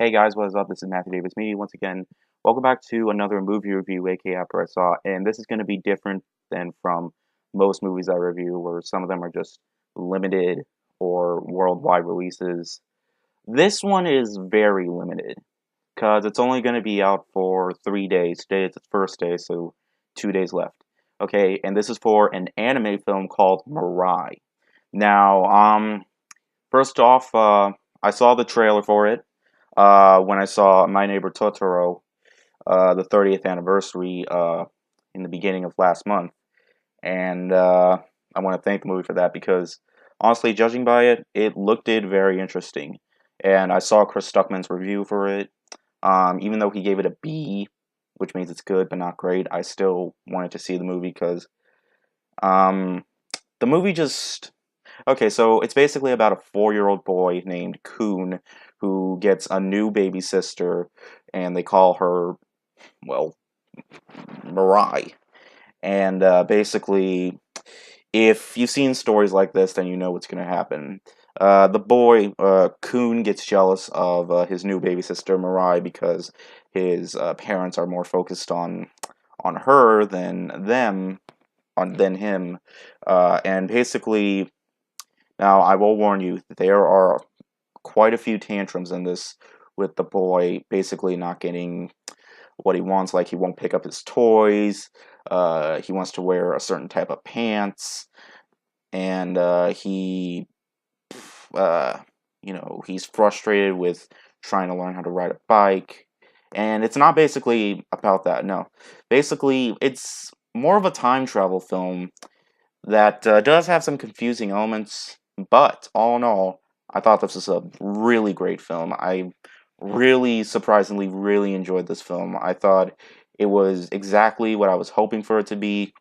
Hey guys, what is up? This is Matthew Davis Media once again. Welcome back to another movie review, aka After I Saw, and this is going to be different than from most movies I review, where some of them are just limited or worldwide releases. This one is very limited because it's only going to be out for 3 days. Today is its first day, so 2 days left. Okay, and this is for an anime film called Mirai. Now, first off, I saw the trailer for it when I saw My Neighbor Totoro, the 30th anniversary, in the beginning of last month, and I want to thank the movie for that because honestly, judging by it, it looked very interesting, and I saw Chris Stuckman's review for it. Even though he gave it a B, which means it's good but not great, I still wanted to see the movie because um, the movie just okay, so it's basically about a 4-year-old boy named Kun who gets a new baby sister, and they call her, well, Mirai. And basically, if you've seen stories like this, then you know what's going to happen. The boy, Kun, gets jealous of his new baby sister, Mirai, because his parents are more focused on her than than him. And basically, now I will warn you, there are quite a few tantrums in this with the boy basically not getting what he wants. Like, he won't pick up his toys, he wants to wear a certain type of pants, and uh, he's frustrated with trying to learn how to ride a bike. And it's not basically about that, no. Basically, it's more of a time travel film that does have some confusing elements, but all in all, I thought this was a really great film. I really, surprisingly, really enjoyed this film. I thought it was exactly what I was hoping for it to be.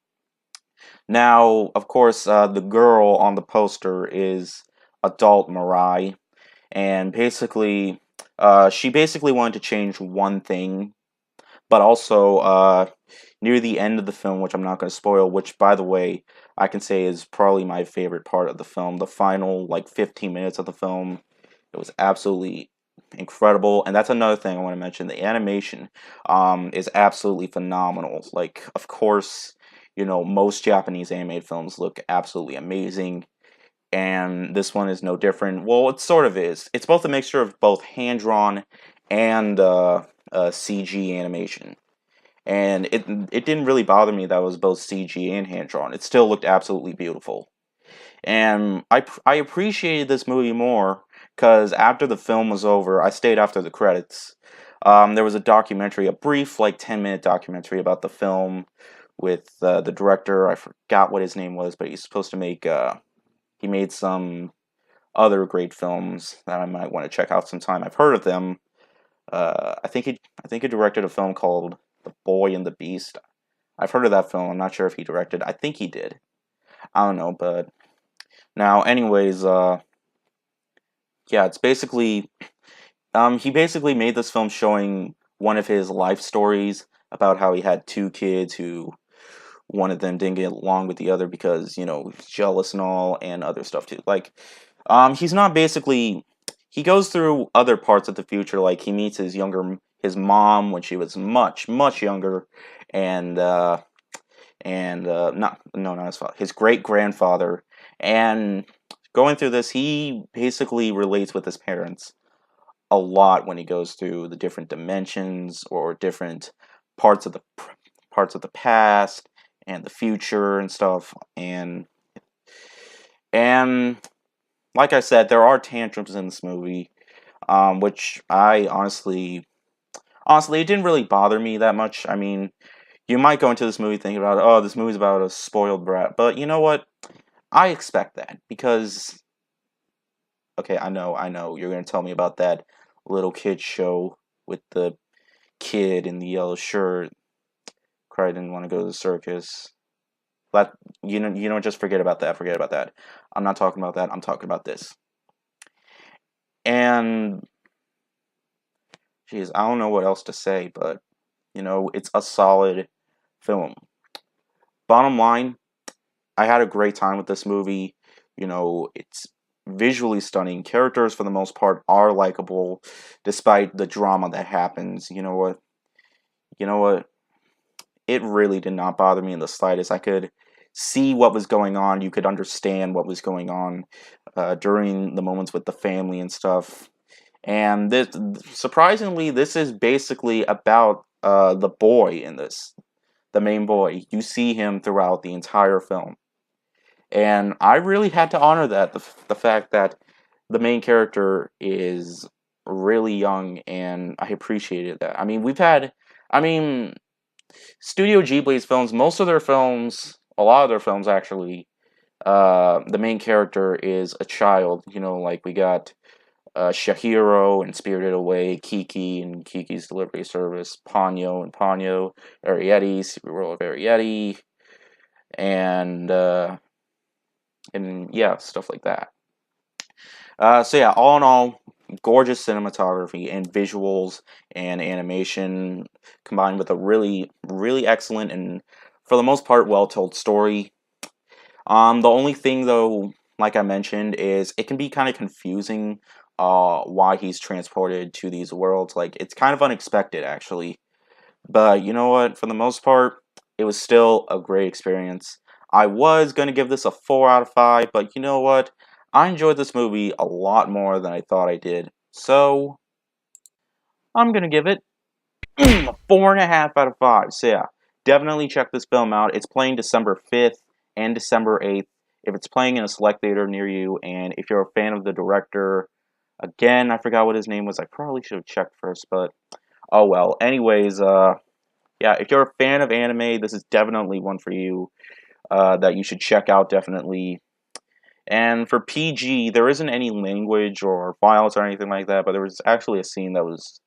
Now, of course, the girl on the poster is adult Mirai, and basically, she basically wanted to change one thing, but also near the end of the film, which I'm not going to spoil, which, by the way, I can say is probably my favorite part of the film, the final like 15 minutes of the film. It was absolutely incredible, and that's another thing I want to mention. The animation is absolutely phenomenal. Like, of course, most Japanese animated films look absolutely amazing, and this one is no different. Well, it sort of is. It's both a mixture of both hand-drawn and CG animation, and it didn't really bother me that it was both CG and hand drawn. It still looked absolutely beautiful, and I appreciated this movie more because after the film was over, I stayed after the credits. There was a documentary, a brief like 10-minute documentary about the film with the director. I forgot what his name was, but he's supposed to make he made some other great films that I might want to check out sometime. I've heard of them. I think he directed a film called The Boy and the Beast. I've heard of that film. I'm not sure if he directed. I think he did. I don't know, but now, anyways, yeah, it's basically he basically made this film showing one of his life stories about how he had two kids who one of them didn't get along with the other because he's jealous and all and other stuff too. Like, he's not basically he goes through other parts of the future. Like, he meets his mom when she was much younger, and not no not his father, his great grandfather, and going through this, he basically relates with his parents a lot when he goes through the different dimensions or different parts of the parts of the past and the future and stuff, and like I said, there are tantrums in this movie, which I honestly, it didn't really bother me that much. I mean, you might go into this movie thinking about, oh, this movie's about a spoiled brat, but you know what? I expect that because, okay, I know, you're gonna tell me about that little kid show with the kid in the yellow shirt. Cried didn't want to go to the circus. But just forget about that. Forget about that. I'm not talking about that. I'm talking about this. And, geez, I don't know what else to say, but it's a solid film. Bottom line, I had a great time with this movie. It's visually stunning. Characters, for the most part, are likable, despite the drama that happens. You know what? You know what? It really did not bother me in the slightest. I could see what was going on. You could understand what was going on during the moments with the family and stuff. And this, surprisingly, this is basically about the boy in this, the main boy. You see him throughout the entire film, and I really had to honor that the fact that the main character is really young, and I appreciated that. I mean, I mean, Studio Ghibli's films, most of their films, a lot of their films actually, the main character is a child. You know, like we got Shihiro and Spirited Away, Kiki and Kiki's Delivery Service, Ponyo and Ponyo, Arietti, Secret World of Arietti, and yeah, stuff like that. So yeah, all in all, gorgeous cinematography and visuals and animation combined with a really, really excellent and for the most part well told story. The only thing though, like I mentioned, is it can be kind of confusing why he's transported to these worlds. Like it's kind of unexpected actually. But you know what? For the most part, it was still a great experience. I was going to give this a 4 out of 5, but you know what? I enjoyed this movie a lot more than I thought I did. So, I'm going to give it a 4.5 out of 5. So, yeah, definitely check this film out. It's playing December 5th and December 8th. If it's playing in a select theater near you, and if you're a fan of the director, again, I forgot what his name was. I probably should have checked first, but oh well. Anyways, yeah, if you're a fan of anime, this is definitely one for you that you should check out, definitely. And for PG, there isn't any language or violence or anything like that, but there was actually a scene that was,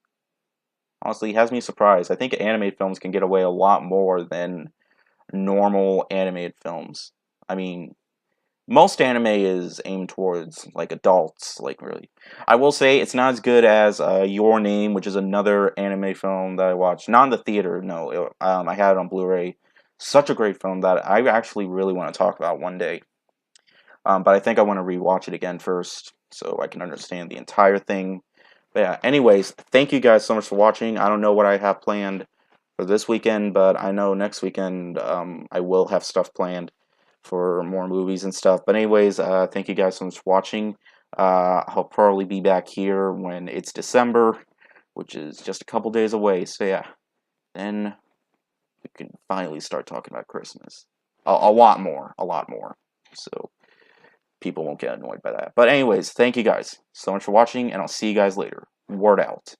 honestly, has me surprised. I think anime films can get away a lot more than normal animated films. I mean, most anime is aimed towards like adults, like really. I will say it's not as good as Your Name, which is another anime film that I watched, not in the theater. No, I had it on Blu-ray. Such a great film that I actually really want to talk about one day. But I think I want to rewatch it again first so I can understand the entire thing. But yeah, anyways, thank you guys so much for watching. I don't know what I have planned for this weekend, but I know next weekend I will have stuff planned for more movies and stuff. But anyways, thank you guys so much for watching. I'll probably be back here when it's December, which is just a couple days away. So yeah, then we can finally start talking about Christmas. A lot more, a lot more. So people won't get annoyed by that. But anyways, thank you guys so much for watching, and I'll see you guys later. Word out.